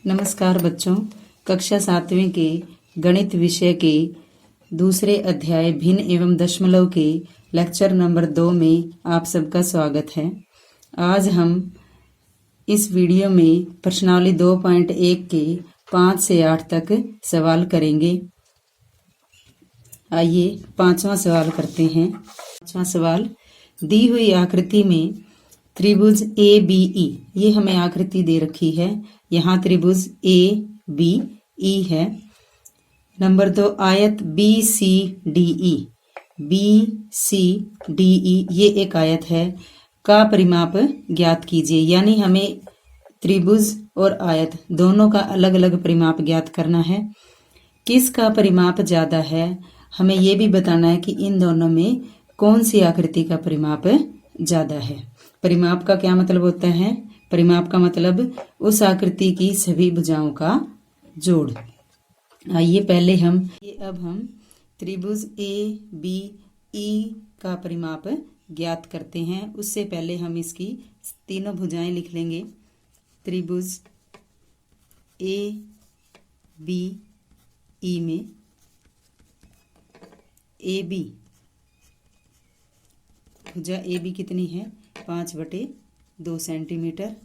नमस्कार बच्चों, कक्षा 7वीं के गणित विषय के दूसरे अध्याय भिन्न एवं दशमलव के लेक्चर नंबर 2 में आप सबका स्वागत है। आज हम इस वीडियो में प्रश्नावली 2.1 के 5 से 8 तक सवाल करेंगे। आइए पांचवा सवाल करते हैं। पांचवा सवाल, दी हुई आकृति में त्रिभुज ABE, ये हमें आकृति दे रखी है। यहाँ त्रिभुज ABE है। नंबर 2, आयत BCDE, BCDE ये एक आयत है, का परिमाप ज्ञात कीजिए। यानी हमें त्रिभुज और आयत दोनों का अलग अलग परिमाप ज्ञात करना है। किसका परिमाप ज़्यादा है, हमें ये भी बताना है कि इन दोनों में कौन सी आकृति का परिमाप ज़्यादा है। परिमाप का क्या मतलब होता है? परिमाप का मतलब उस आकृति की सभी भुजाओं का जोड़। आइए पहले अब हम त्रिभुज ABE का परिमाप ज्ञात करते हैं। उससे पहले हम इसकी तीनों भुजाएं लिख लेंगे। त्रिभुज ABE में AB भुजा AB कितनी है? 5/2 सेंटीमीटर।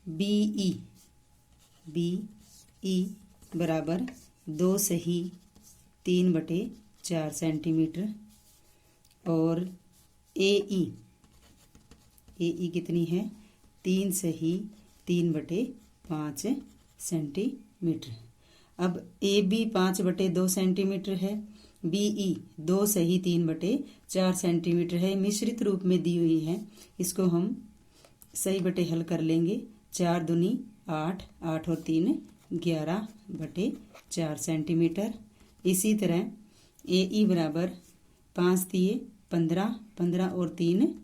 BE बराबर 2 सही 3/4 सेंटीमीटर। और AE कितनी है? 3 सही 3/5 सेंटीमीटर। अब AB 5/2 सेंटीमीटर है, BE 2 सही 3/4 सेंटीमीटर है। मिश्रित रूप में दी हुई है, इसको हम सही बटे हल कर लेंगे। 4 दूनी 8, 8 और 3 11/4 सेंटीमीटर। इसी तरह AE बराबर 5 दिए 15, 15 और 3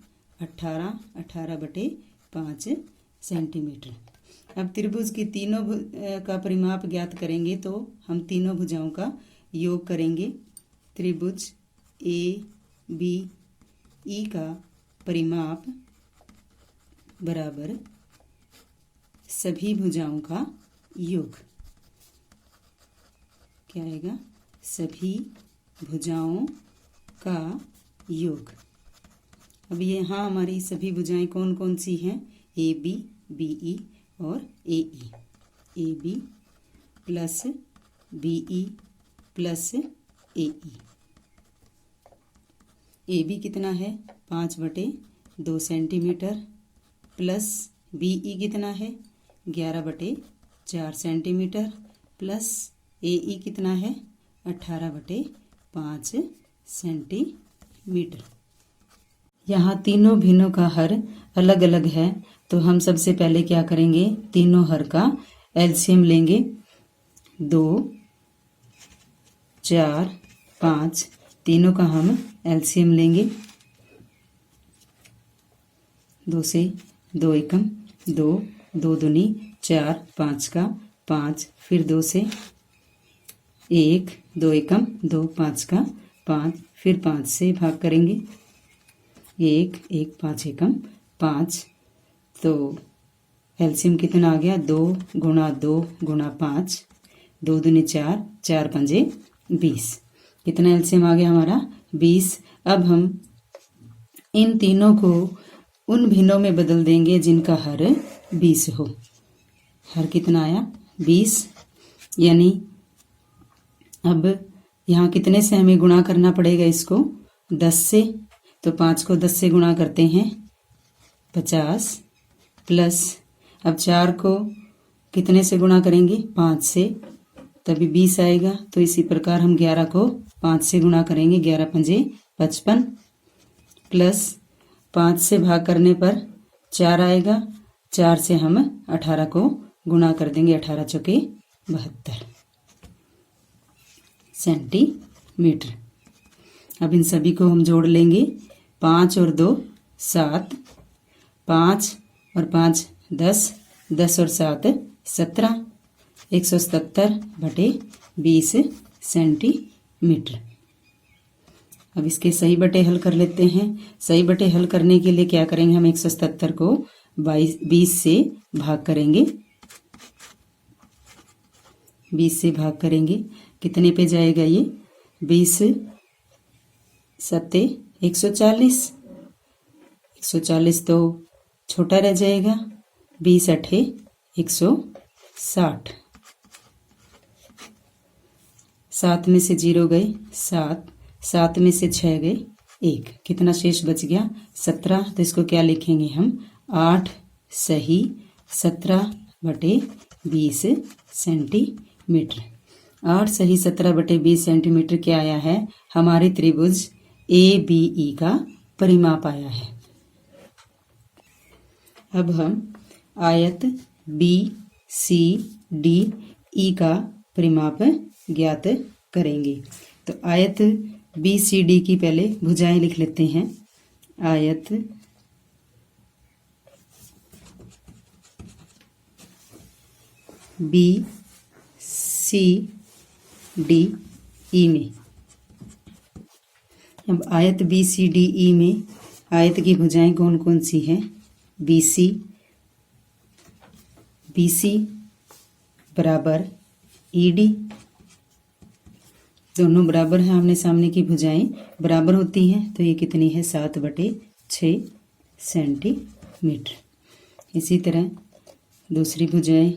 18, 18/5 सेंटीमीटर। अब त्रिभुज की तीनों का परिमाप ज्ञात करेंगे, तो हम तीनों भुजाओं का योग करेंगे। त्रिभुज ABE का परिमाप बराबर सभी भुजाओं का योग। क्या आएगा? सभी भुजाओं का योग। अब यहाँ हमारी सभी भुजाएं कौन कौन सी हैं? AB, BE और AE। AB plus BE plus AE। AB कितना है? 5/2 सेंटीमीटर। प्लस BE कितना है? 11/4 सेंटीमीटर। प्लस AE कितना है? 18/5 सेंटीमीटर। यहाँ तीनों भिन्नों का हर अलग अलग है, तो हम सबसे पहले क्या करेंगे? तीनों हर का एलसीएम लेंगे। 2, 4, 5 तीनों का हम एलसीएम लेंगे। 2 से 2 एकम 2, 2 दूनी 4, 5 का 5, फिर 2 से 1, 2 एकम 2, 5 का 5, फिर 5 से भाग करेंगे। 1, 1, 5 एकम 5। तो एलसीएम कितना आ गया? 2 गुणा 2 गुणा 5, 2 दूनी 4, 4 पंजे 20। कितना एलसीएम आ गया हमारा? 20। अब हम इन तीनों को उन भिन्नों में बदल देंगे जिनका हर 20 हो। हर कितना आया? 20। यानी अब यहाँ कितने से हमें गुणा करना पड़ेगा? इसको 10 से। तो 5 को 10 से गुणा करते हैं 50। प्लस अब 4 को कितने से गुणा करेंगे? 5 से, तभी 20 आएगा। तो इसी प्रकार हम 11 को 5 से गुणा करेंगे। 11 पंजे 55। प्लस 5 से भाग करने पर 4 आएगा। 4 से हम 18 को गुणा कर देंगे। 18 चौके 72 सेंटीमीटर। अब इन सभी को हम जोड़ लेंगे। 5 और 2 7, 5 और 5 10, 10 और 7 17, 177/20 सेंटीमीटर। अब इसके सही बटे हल कर लेते हैं। सही बटे हल करने के लिए क्या करेंगे? हम 177 को 20 से भाग करेंगे। 20 से भाग करेंगे, कितने पे जाएगा ये? 20 सत्ते 140। 140 तो छोटा रह जाएगा। 20 अठे 160। 7 में से 0 गए 7, 7 में से 6 गए 1, कितना शेष बच गया? 17। तो इसको क्या लिखेंगे हम? 8 सही 17/20 सेंटीमीटर। 8 सही 17/20 सेंटीमीटर क्या आया है? हमारे त्रिभुज ABE का परिमाप आया है। अब हम आयत BCDE का परिमाप ज्ञात करेंगे। तो आयत BCD की पहले भुजाएं लिख लेते हैं। आयत BCDE में, अब आयत BCDE में आयत की भुजाएं कौन कौन सी हैं? BC बराबर ED, दोनों बराबर हैं, आमने सामने की भुजाएं बराबर होती हैं। तो ये कितनी है? 7/6 सेंटीमीटर। इसी तरह दूसरी भुजाएं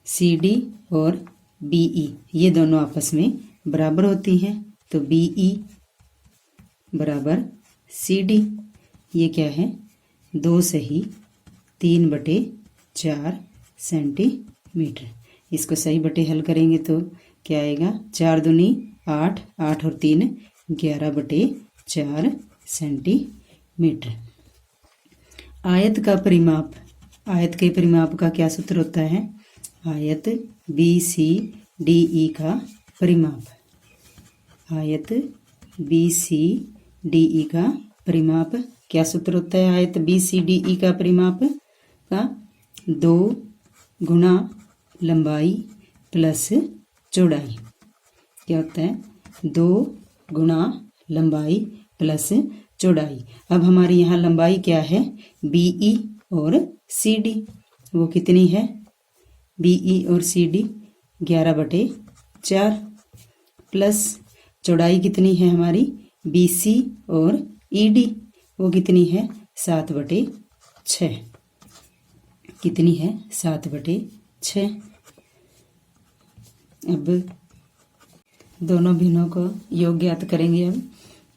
CD और BE, ये दोनों आपस में बराबर होती हैं। तो BE बराबर CD, ये क्या है? 2 सही 3/4 सेंटीमीटर। इसको सही बटे हल करेंगे तो क्या आएगा? 4 दूनी 8, 8 और 3 11/4 सेंटीमीटर। आयत का परिमाप, आयत के परिमाप का क्या सूत्र होता है? आयत BCDE का परिमाप, आयत BCDE का परिमाप क्या सूत्र होता है? आयत BCDE का परिमाप का 2 गुना लंबाई प्लस चौड़ाई। क्या होता है? 2 गुना लंबाई प्लस चौड़ाई। अब हमारी यहाँ लंबाई क्या है? BE और CD, वो कितनी है? BE और CD 11/4 प्लस चौड़ाई कितनी है हमारी? BC और ED, वो कितनी है? 7/6, कितनी है? 7/6। अब दोनों भिन्नों को योग ज्ञात करेंगे। अब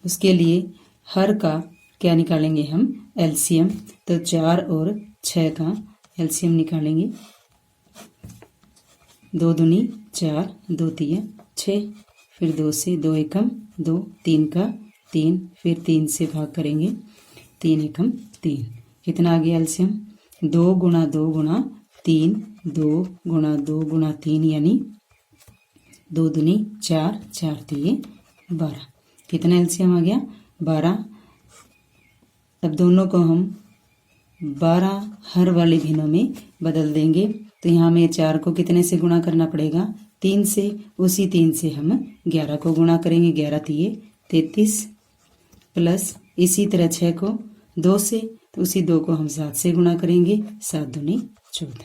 उसके लिए हर का क्या निकालेंगे हम? एलसीएम। तो 4 और 6 का एलसीएम निकालेंगे। 2 दूनी 4, 2 तिया 6, फिर 2 से 2 एकम 2, 3 का 3, फिर 3 से भाग करेंगे, 3 एकम 3, कितना आ गया एलसीएम? 2 गुणा 2 गुणा 3, 2 गुणा 2 गुणा 3 यानी 2 दूनी 4, 4 तिये 12, कितना एलसीएम आ गया? 12। अब दोनों को हम 12 हर वाले भिन्नों में बदल देंगे। तो यहाँ में 4 को कितने से गुणा करना पड़ेगा? 3 से। उसी 3 से हम 11 को गुणा करेंगे, 11 तिये 33, प्लस इसी तरह 6 को 2 से, तो उसी 2 को हम 7 से गुणा करेंगे, 7 दूनी 14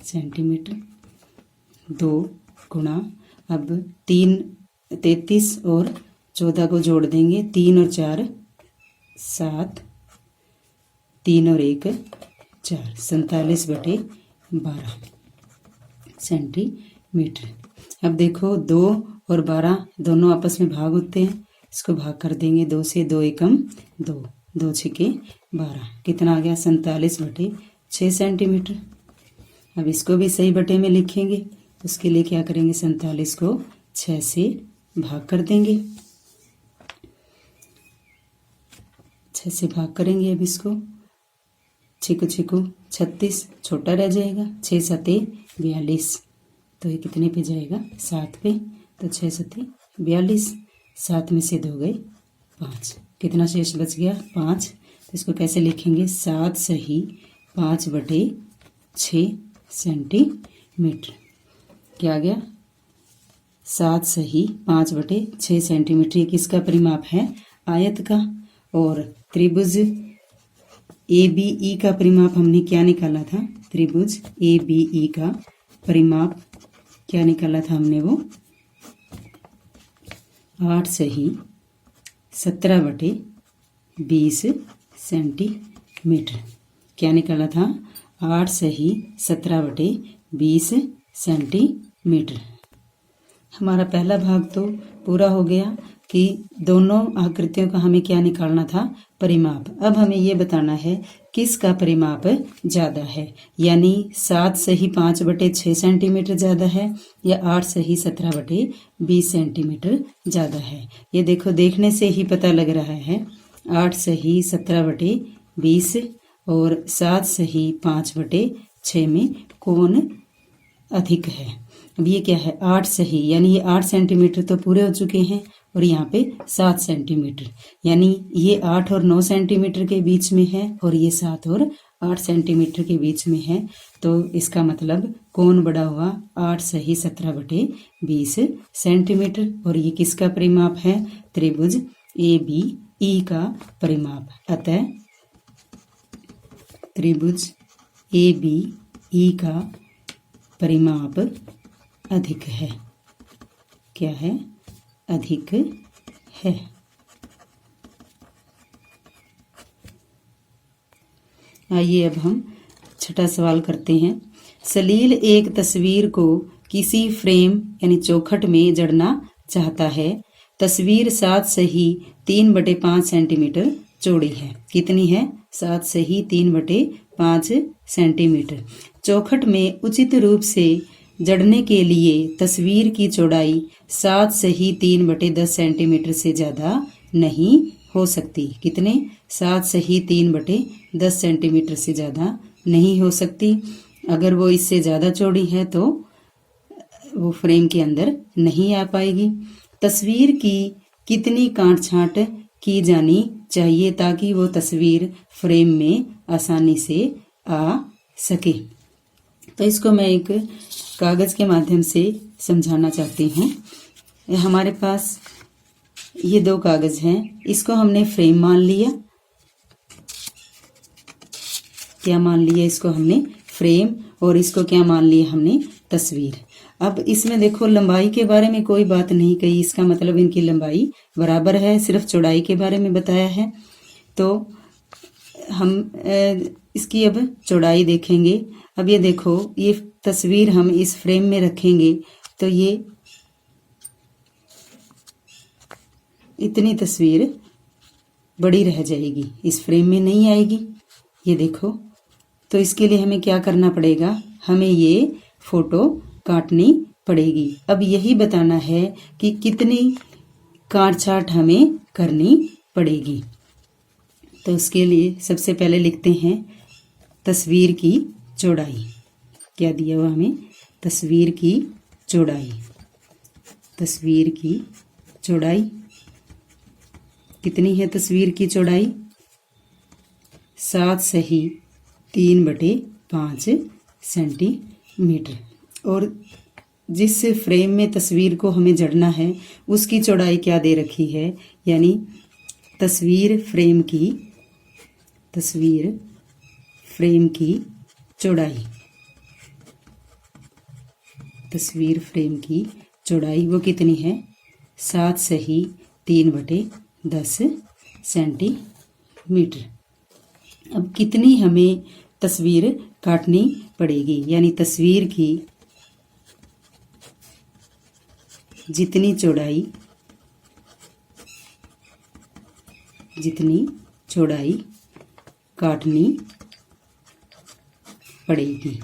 सेंटीमीटर। 2 गुणा, अब 3 33 और 14 को जोड़ देंगे, 3 और 4 7, 3 और 1 4, 47/12 सेंटीमीटर। अब देखो 2 और 12 दोनों आपस में भाग होते हैं, इसको भाग कर देंगे, 2 से 2 एकम 2, 2 छिके 12, कितना आ गया? 47/6 सेंटीमीटर। अब इसको भी सही बटे में लिखेंगे, उसके लिए क्या करेंगे? 47 को 6 से भाग कर देंगे, 6 से भाग करेंगे। अब इसको छिको छिको 36, छोटा रह जाएगा, 6 सते 42, तो ये कितने पे जाएगा? 7 पे। तो 6 सते 42, 7 में से 2 गए 5, कितना शेष बच गया? 5। तो इसको कैसे लिखेंगे? 7 सही 5/6 सेंटीमीटर। क्या आ गया? 7 सही 5/6 सेंटीमीटर। ये किसका परिमाप है? आयत का। और त्रिभुज ए बी ई का परिमाप हमने क्या निकाला था? त्रिभुज ए बी ई का परिमाप क्या निकाला था हमने? वो 8 सही 17/20 सेंटीमीटर। क्या निकाला था? 8 सही 17/20 सेंटीमीटर। हमारा पहला भाग तो पूरा हो गया कि दोनों आकृतियों का हमें क्या निकालना था? परिमाप। अब हमें ये बताना है किसका परिमाप ज़्यादा है, यानी 7 सही 5/6 सेंटीमीटर ज़्यादा है या 8 सही 17/20 सेंटीमीटर ज़्यादा है। ये देखो, देखने से ही पता लग रहा है 8 सही 17/20 और 7 सही 5/6 में कौन अधिक है। अब ये क्या है? 8 सही, यानी ये 8 सेंटीमीटर तो पूरे हो चुके हैं और यहाँ पे 7 सेंटीमीटर, यानी ये 8 और 9 सेंटीमीटर के बीच में है और ये 7 और 8 सेंटीमीटर के बीच में है। तो इसका मतलब कौन बड़ा हुआ? 8 सही 17/20 सेंटीमीटर। और ये किसका परिमाप है? त्रिभुज ए बी ई का परिमाप। अतः त्रिभुज ए बी ई का परिमाप अधिक है। क्या है? अधिक है। आइए अब हम छठा सवाल करते हैं। सलील एक तस्वीर को किसी फ्रेम यानी चौखट में जड़ना चाहता है। तस्वीर 7 सही 3/5 सेंटीमीटर चौड़ी है। कितनी है? 7 सही 3/5 सेंटीमीटर। चौखट में उचित रूप से जड़ने के लिए तस्वीर की चौड़ाई 7 सही 3/10 सेंटीमीटर से ज़्यादा नहीं हो सकती। कितने? 7 सही 3/10 सेंटीमीटर से ज़्यादा नहीं हो सकती। अगर वो इससे ज़्यादा चौड़ी है तो वो फ्रेम के अंदर नहीं आ पाएगी। तस्वीर की कितनी काट छांट की जानी चाहिए ताकि वो तस्वीर फ्रेम में आसानी से आ सके। तो इसको मैं एक कागज़ के माध्यम से समझाना चाहती हूँ। हमारे पास ये 2 कागज़ हैं, इसको हमने फ्रेम मान लिया। क्या मान लिया? इसको हमने फ्रेम, और इसको क्या मान लिया हमने? तस्वीर। अब इसमें देखो, लंबाई के बारे में कोई बात नहीं कही, इसका मतलब इनकी लंबाई बराबर है, सिर्फ चौड़ाई के बारे में बताया है। तो हम इसकी अब चौड़ाई देखेंगे। अब ये देखो, ये तस्वीर हम इस फ्रेम में रखेंगे तो ये इतनी तस्वीर बड़ी रह जाएगी, इस फ्रेम में नहीं आएगी। ये देखो, तो इसके लिए हमें क्या करना पड़ेगा? हमें ये फोटो काटनी पड़ेगी। अब यही बताना है कि कितनी काट छांट हमें करनी पड़ेगी। तो उसके लिए सबसे पहले लिखते हैं तस्वीर की चौड़ाई। क्या दिया हुआ हमें? तस्वीर की चौड़ाई। तस्वीर की चौड़ाई कितनी है? तस्वीर की चौड़ाई 7 सही 3/5 सेंटीमीटर। और जिस फ्रेम में तस्वीर को हमें जड़ना है उसकी चौड़ाई क्या दे रखी है? यानी तस्वीर फ्रेम की चौड़ाई, तस्वीर फ्रेम की चौड़ाई वो कितनी है? 7 सही 3/10 सेंटीमीटर। अब कितनी हमें तस्वीर काटनी पड़ेगी? यानी तस्वीर की जितनी चौड़ाई काटनी पड़ेगी।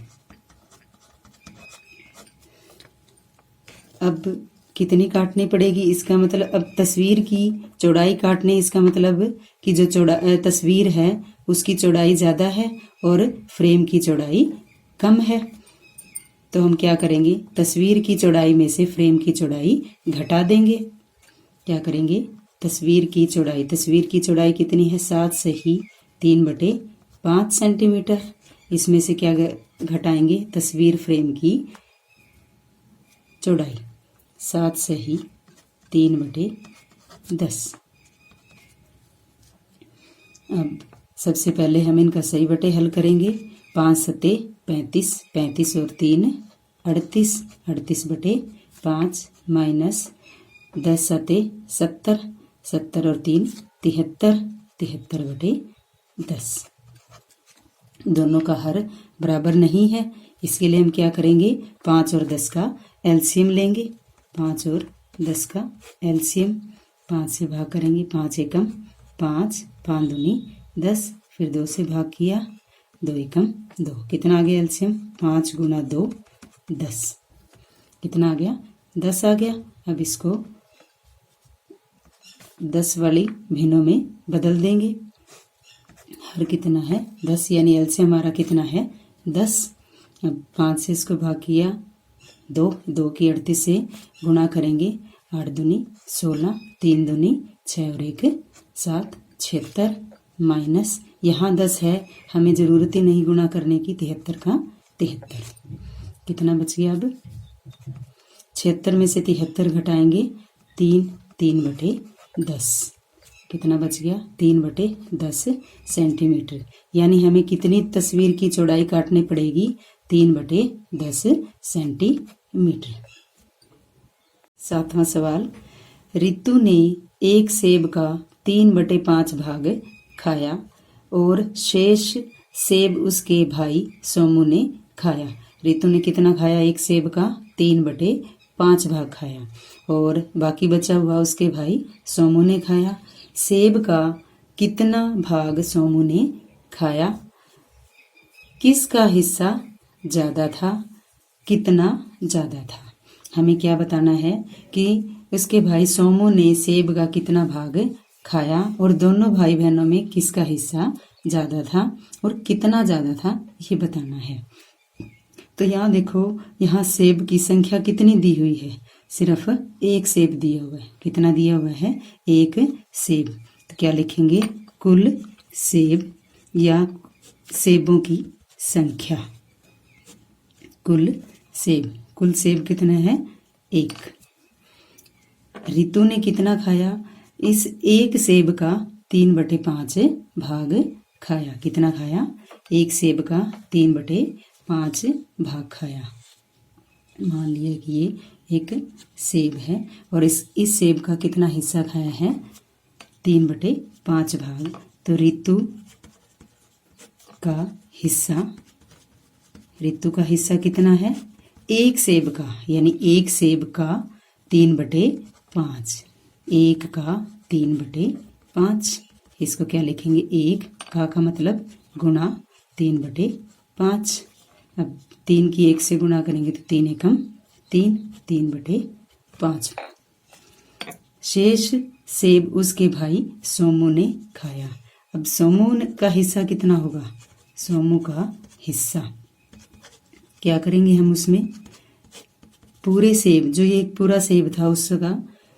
अब कितनी काटनी पड़ेगी इसका मतलब, अब तस्वीर की चौड़ाई काटने, इसका मतलब कि जो तस्वीर है उसकी चौड़ाई ज़्यादा है और फ्रेम की चौड़ाई कम है। तो हम क्या करेंगे? तस्वीर की चौड़ाई में से फ्रेम की चौड़ाई घटा देंगे। क्या करेंगे? तस्वीर की चौड़ाई कितनी है? 7 सही 3/5 सेंटीमीटर। इसमें से क्या घटाएंगे? तस्वीर फ्रेम की चौड़ाई 7 सही 3/10। अब सबसे पहले हम इनका सही बटे हल करेंगे। 5 सते 35, 35 और 3 38, 38 बटे 5 माइनस 10 सते 70, 70 और 3 73, 73 बटे 10। दोनों का हर बराबर नहीं है, इसके लिए हम क्या करेंगे, 5 और 10 का एलसीएम लेंगे। 5 और 10 का एलसीएम 5 से भाग करेंगे, 5 एकम 5, 5 दूनी 10, फिर 2 से भाग किया, 2 एकम 2। कितना आ गया एलसीएम, 5 गुना 2 10। कितना आ गया, 10 आ गया। अब इसको 10 वाली भिन्नों में बदल देंगे। हर कितना है 10, यानी एलसीएम हमारा कितना है 10। अब 5 से इसको भाग किया, 2 की 38 से गुणा करेंगे, 8 दूनी 16, 3 दूनी 6 और 1 7, 76 माइनस यहाँ 10 है, हमें ज़रूरत ही नहीं गुणा करने की, 73 का 73। कितना बच गया, अब 76 में से 73 घटाएंगे, 3 बटे 10। कितना बच गया, 3 बटे 10 सेंटीमीटर। यानी हमें कितनी तस्वीर की चौड़ाई काटनी पड़ेगी, 3 बटे 10 सेंटीमीटर। 7वां सवाल, रितु ने एक सेब का 3 बटे 5 भाग खाया और शेष सेब उसके भाई सोमू ने खाया। रितु ने कितना खाया, एक सेब का 3 बटे 5 भाग खाया और बाकी बचा हुआ उसके भाई सोमू ने खाया। सेब का कितना भाग सोमू ने खाया, किसका हिस्सा ज़्यादा था, कितना ज़्यादा था। हमें क्या बताना है कि उसके भाई सोमू ने सेब का कितना भाग खाया और दोनों भाई बहनों में किसका हिस्सा ज़्यादा था और कितना ज़्यादा था, ये बताना है। तो यहाँ देखो, यहाँ सेब की संख्या कितनी दी हुई है, सिर्फ एक सेब दिया हुआ है। कितना दिया हुआ है, एक सेब। तो क्या लिखेंगे, कुल सेब या सेबों की संख्या। कुल सेब कितना है, 1। रितु ने कितना खाया, इस एक सेब का 3 बटे 5 भाग खाया। कितना खाया, एक सेब का 3 बटे 5 भाग खाया। मान लिया कि ये एक सेब है और इस सेब का कितना हिस्सा खाया है, 3 बटे 5 भाग। तो रितु का हिस्सा कितना है, एक सेब का, यानी एक सेब का 3 बटे 5, 1 का 3 बटे 5। इसको क्या लिखेंगे, 1 का मतलब गुणा 3 बटे 5। अब 3 की 1 से गुणा करेंगे तो 3 एकम 3, 3 बटे 5। शेष सेब उसके भाई सोमू ने खाया। अब सोमू का हिस्सा कितना होगा, सोमू का हिस्सा क्या करेंगे हम, उसमें पूरे सेब, जो ये पूरा सेब था उसका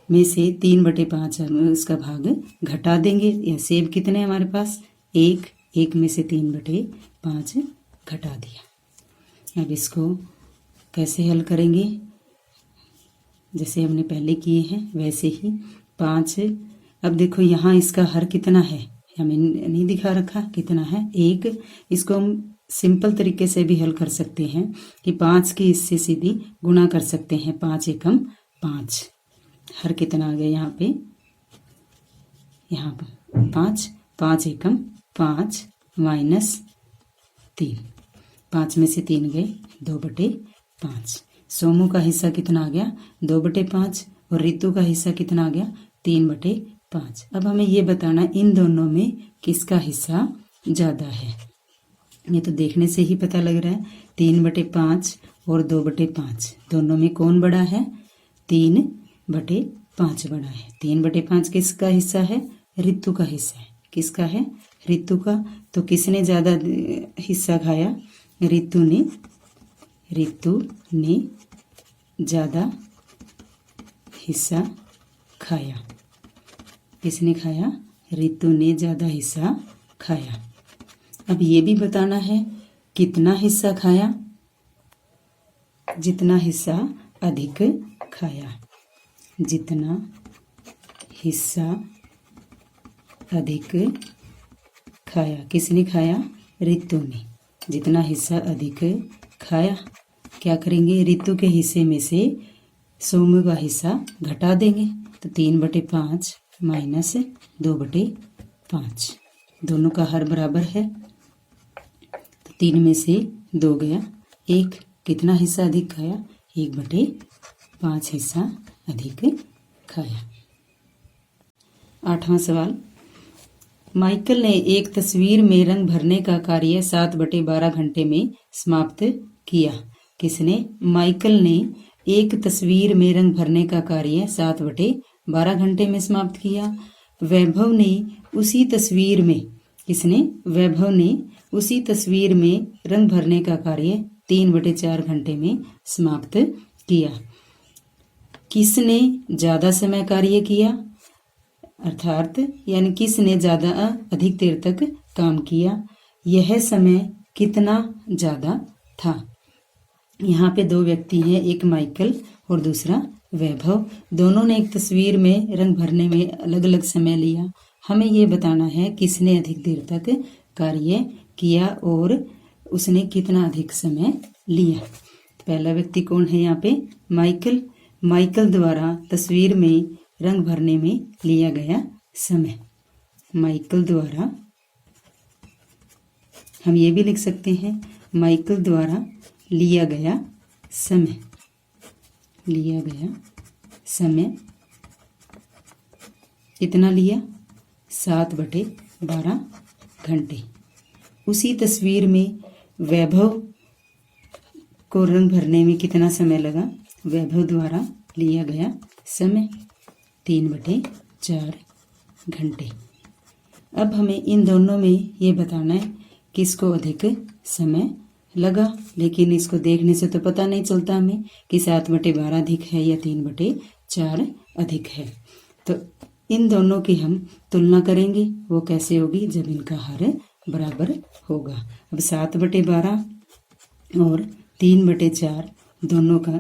में से 3 बटे 5 उसका भाग घटा देंगे। या सेब कितने हमारे पास, 1 में से 3 बटे 5 घटा दिया। अब इसको कैसे हल करेंगे, जैसे हमने पहले किए हैं वैसे ही 5। अब देखो यहाँ इसका हर कितना है, हमें नहीं दिखा रखा, कितना है, 1। इसको हम सिंपल तरीके से भी हल कर सकते हैं कि 5 की इससे सीधी गुणा कर सकते हैं, 5 एकम 5। हर कितना आ गया यहाँ पे 5, 5 एकम 5 माइनस 3, 5 में से 3 गए, 2 बटे 5। सोमू का हिस्सा कितना आ गया, 2 बटे 5 और रितु का हिस्सा कितना आ गया, 3 बटे 5। अब हमें ये बताना इन दोनों में किसका हिस्सा ज़्यादा है। ये तो देखने से ही पता लग रहा है, 3 बटे 5 और 2 बटे 5 दोनों में कौन बड़ा है, 3 बटे 5 बड़ा है। 3 बटे 5 किसका हिस्सा है, रितु का हिस्सा है। किसका है, रितु का। तो किसने ज़्यादा हिस्सा खाया, रितु ने ज़्यादा हिस्सा खाया। किसने खाया, रितु ने ज़्यादा हिस्सा खाया। अब ये भी बताना है कितना हिस्सा खाया, जितना हिस्सा अधिक खाया। जितना हिस्सा अधिक खाया। किसने खाया? रितु ने। जितना हिस्सा अधिक खाया, क्या करेंगे? रितु के हिस्से में से सौम्य का हिस्सा घटा देंगे। तो 3/5 माइनस 2/5, दोनों का हर बराबर है। तो 3 में से 2 गया, 1। कितना हिस्सा अधिक खाया? 1/5 हिस्सा अधिक खाया। 8वां सवाल, माइकल ने एक तस्वीर में रंग भरने का कार्य 7/12 घंटे में समाप्त किया। किसने? माइकल ने एक तस्वीर में रंग भरने का कार्य 7/12 घंटे में समाप्त किया। वैभव ने उसी तस्वीर में, किसने? वैभव ने उसी तस्वीर में रंग भरने का कार्य 3/4 घंटे में समाप्त किया। किसने ज़्यादा समय कार्य किया? अर्थात यानी किसने ज़्यादा अधिक देर तक काम किया? यह समय कितना ज़्यादा था? यहाँ पे 2 व्यक्ति हैं, एक माइकल और दूसरा वैभव। दोनों ने एक तस्वीर में रंग भरने में अलग अलग समय लिया। हमें ये बताना है किसने अधिक देर तक कार्य किया और उसने कितना अधिक समय लिया। पहला व्यक्ति कौन है यहाँ पे? माइकल। माइकल द्वारा तस्वीर में रंग भरने में लिया गया समय। माइकल द्वारा, हम ये भी लिख सकते हैं, माइकल द्वारा लिया गया समय। लिया गया समय कितना लिया? 7/12 घंटे। उसी तस्वीर में वैभव को रंग भरने में कितना समय लगा? वैभव द्वारा लिया गया समय 3/4 घंटे। अब हमें इन दोनों में ये बताना है किसको अधिक समय लगा, लेकिन इसको देखने से तो पता नहीं चलता हमें कि 7/12 अधिक है या 3/4 अधिक है। तो इन दोनों की हम तुलना करेंगे। वो कैसे होगी? जब इनका हर बराबर होगा। अब 7/12 और 3/4 दोनों का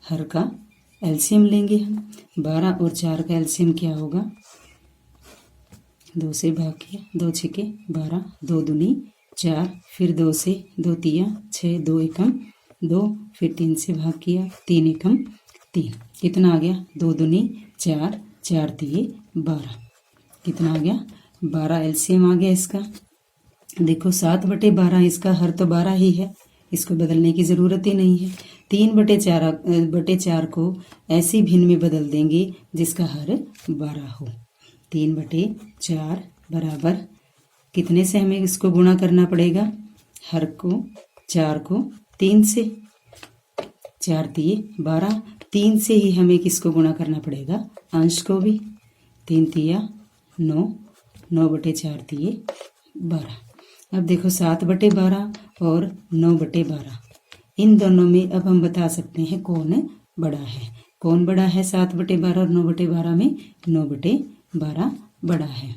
हर का एलसीएम लेंगे हम। 12 और 4 का एलसीएम क्या होगा? 2 से भाग किया, 2 छके 12, 2 दूनी 4, फिर 2 से 2 तिया 6, 2 एकम 2, फिर 3 से भाग किया, 3 एकम 3। कितना आ गया? 2 दूनी 4, 4 तिये 12। कितना आ गया? 12 एलसीएम आ गया इसका। देखो 7/12 इसका हर तो 12 ही है, इसको बदलने की ज़रूरत ही नहीं है। 3/4 को ऐसी भिन्न में बदल देंगे जिसका हर 12 हो। 3/4 बराबर कितने से हमें इसको गुणा करना पड़ेगा? हर को 4 को 3 से, 4 तिये 12। 3 से ही हमें किसको गुणा करना पड़ेगा? अंश को भी। 3 तिया 9, 9/4 तिये 12। अब देखो 7/12 और 9/12, इन दोनों में अब हम बता सकते हैं कौन बड़ा है। कौन बड़ा है 7/12 और 9/12 में? 9/12 बड़ा है।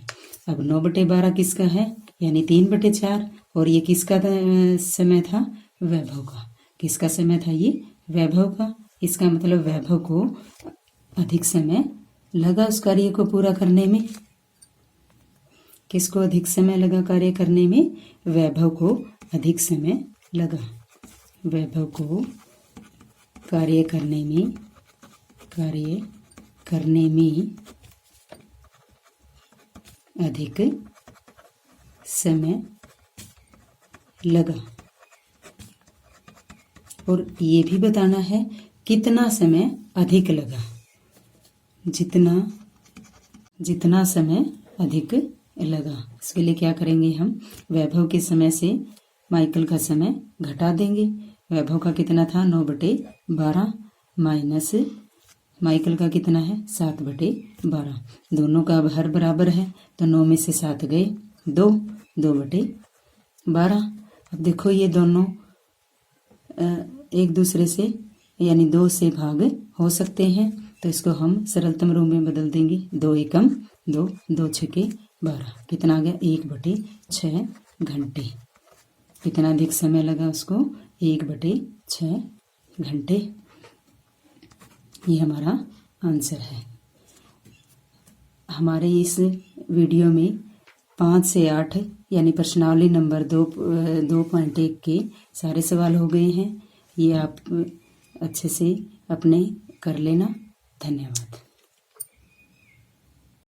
अब 9/12 किसका है? यानी 3/4, और ये किसका समय था? वैभव का। किसका समय था ये? वैभव का। इसका मतलब वैभव को अधिक समय लगा उस कार्य को पूरा करने में। किसको अधिक समय लगा कार्य करने में? वैभव को अधिक समय लगा। वैभव को कार्य करने में अधिक समय लगा। और ये भी बताना है कितना समय अधिक लगा। जितना समय अधिक लगा, इसके लिए क्या करेंगे हम? वैभव के समय से माइकल का समय घटा देंगे। वैभव का कितना था? 9/12 माइनस माइकल का कितना है? 7/12। दोनों का अब हर बराबर है, तो 9 में से 7 गए 2, 2/12। अब देखो ये दोनों एक दूसरे से यानी 2 से भाग हो सकते हैं, तो इसको हम सरलतम रूप में बदल देंगे। 2 एकम 2, 2 छके 12। कितना आ गया? 1/6 घंटे। कितना अधिक समय लगा उसको? 1/6 घंटे। ये हमारा आंसर है। हमारे इस वीडियो में 5 से 8 यानी प्रश्नावली नंबर 2.1 के सारे सवाल हो गए हैं। ये आप अच्छे से अपने कर लेना। धन्यवाद।